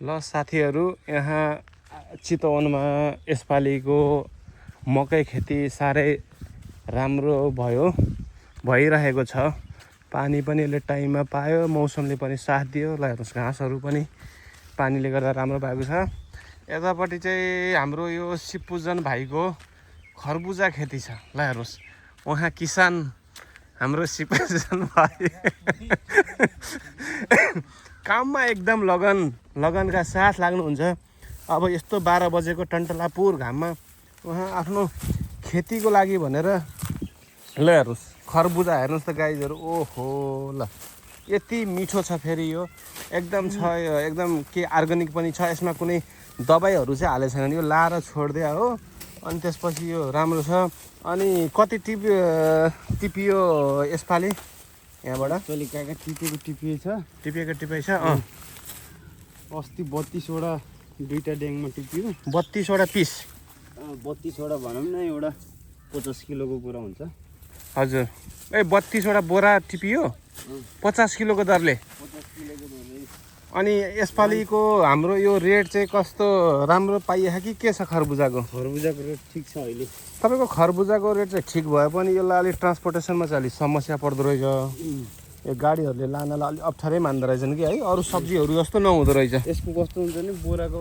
ल साथीहरू, यहाँ चितवनमा यसपालिको मकै खेती साह्रै राम्रो भइरहेको छ। पानी पनि यसले टाइममा पायो, मौसमले पनि साथ दियो। ल हेर्नुहोस्, घाँसहरू पनि पानीले गर्दा राम्रो भएको छ। यतापट्टि चाहिँ हाम्रो यो सिपुजन भाइको खरबुजा खेती छ। ल हेर्नुहोस्, उहाँ किसान हाम्रो सिपुजन भाइ काममा एकदम लगनका साथ लाग्नुहुन्छ। अब यस्तो 12 बजेको टन्टलापुर घाममा उहाँ आफ्नो खेतीको लागि भनेर ल हेर्नुहोस् खरबुजा हेर्नुहोस् त गाइजहरू। ओहो ल यति मिठो छ, फेरि यो एकदम छ, यो एकदम के अर्ग्यानिक पनि छ, यसमा कुनै दबाईहरू चाहिँ हालेको छैन। यो लाएर छोडिदियो हो, अनि त्यसपछि यो राम्रो छ। अनि कति टिपियो यसपालि यहाँबाट? टिपिएको छ। अस्ति 32वटा दुईटा ड्याङमा टिपियो। 32वटा पिस? 32वटा भनौँ न, एउटा 50 किलोको कुरा हुन्छ। हजुर, 32वटा बोरा टिपियो 50 किलोको दरले। 50 किलोको दरले। अनि यसपालिको हाम्रो यो रेट चाहिँ कस्तो, राम्रो पाइएको कि के छ खरबुजाको? खरबुजाको रेट ठिक छ अहिले। तपाईँको खरबुजाको रेट चाहिँ ठिक भए पनि यसलाई अलिक ट्रान्सपोर्टेसनमा चाहिँ अलिक समस्या पर्दो रहेछ। यो गाडीहरूले लानलाई अलिक अप्ठ्यारै मान्दो रहेछन् कि है, अरू सब्जीहरू जस्तो नहुँदो रहेछ। यसको कस्तो हुन्छ नि, बोराको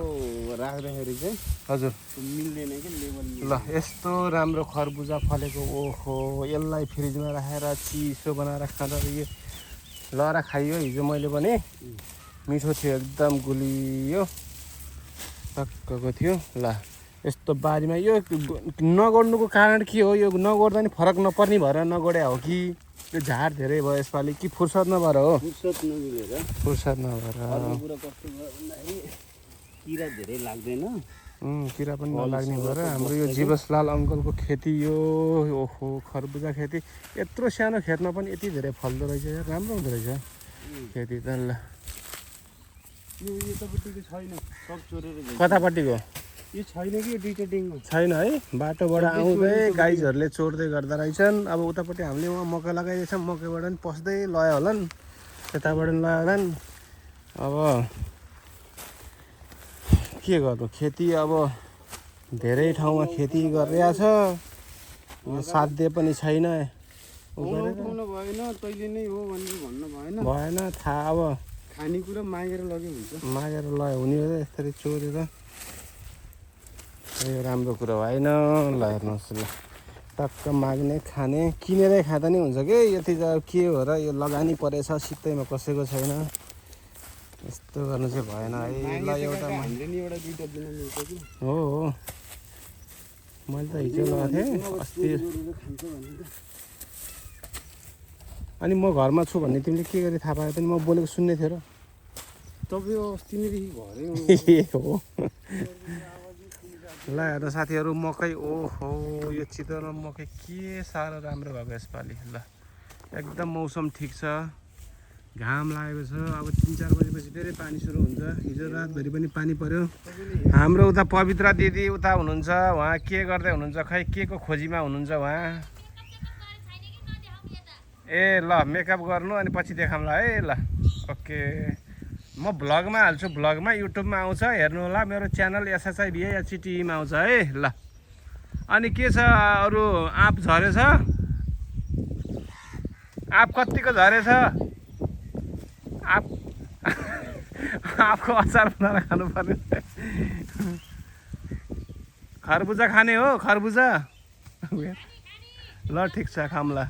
राख्दाखेरि चाहिँ हजुर मिल्दैन कि लेभल। ल यस्तो राम्रो खरबुजा फलेको, ओहो यसलाई फ्रिजमा राखेर चिसो बनाएर खाँदा यो लहरा खाइयो। हिजो मैले पनि मिठो थियो, एकदम गुलियो टक्कको थियो। ल यस्तो बारीमा यो नगोड्नुको कारण के हो? यो नगोड्दा नि फरक नपर्ने भएर नगोड्या हो कि यो झार धेरै भयो यसपालि, कि फुर्सद नभएर हो? फुर्सद नमिलेर। फुर्सद नभएर। कुरा कस्तो भयो भन्दाखेरि किरा धेरै लाग्दैन। किरा पनि नलाग्ने भएर हाम्रो यो जीवसलाल अङ्कलको खेती यो ओहो खरबुजा खेती यत्रो सानो खेतमा पनि यति धेरै फल्दो रहेछ यार, राम्रो हुँदो रहेछ खेती त। ल यो यतापट्टिको छैन, सब चोरेर गयो। कतापट्टिको? यो छैन कि यो दुईटा ड्याङमा छैन है, बाटोबाट आउँदै गाइजहरूले चोर्दै गर्दा रहेछन्। अब उतापट्टि हामीले उहाँ मकै लगाइदिएछौँ, मकैबाट पनि पस्दै लयो होला नि, त्यताबाट पनि लयो होला नि। अब के गर्नु, खेती अब धेरै ठाउँमा खेती गरिरहेछ, साध्य पनि छैन। भएन, तैँले नै हो भनेर भन्नु भएन, थाहा अब खानेकुरा मागेर लग्यो हुन्छ। मागेर लयो हुने हो यसरी चोरेर। यो राम्रो कुरो होइन। ल हेर्नुहोस्, ल टक्क माग्ने खाने किनेरै खाँदा नि हुन्छ कि, यति के हो र यो लगानी परेछ, सित्तैमा कसैको छैन, यस्तो गर्नु चाहिँ भएन है। ल एउटा हो मैले त हिजो लगाएको थिएँ अस्ति। अनि म घरमा छु भन्ने तिमीले के गरी थाहा पायो? पनि म बोलेको सुन्ने थियो र। तपाईँ अस्ति नैदेखि घरै हो। ल हेर्नु साथीहरू, मकै ओहो यो चितवनमा मकै के साह्रो राम्रो भएको यसपालि। ल एकदम मौसम ठिक छ, घाम लागेको छ। अब 3-4 बजेपछि फेरि पानी सुरु हुन्छ। हिजो रातभरि पनि पानी पर्यो। हाम्रो उता पवित्र दिदी उता हुनुहुन्छ, उहाँ के गर्दै हुनुहुन्छ खै, के को खोजीमा हुनुहुन्छ उहाँ? ए ल मेकअप गर्नु अनि पछि देखाउँला है। ल ओके, म भ्लगमा हाल्छु, भ्लगमा युट्युबमा आउँछ, हेर्नु होला। मेरो च्यानल SSIVAHTTमा आउँछ है। ल अनि के छ अरू? आँप झरेछ? आँप कतिको झरेछ? आँपको अचार बनाएर खानु पर्ने। खरबुजा खाने हो? खरबुजा ल ठिक छ, खाउँला।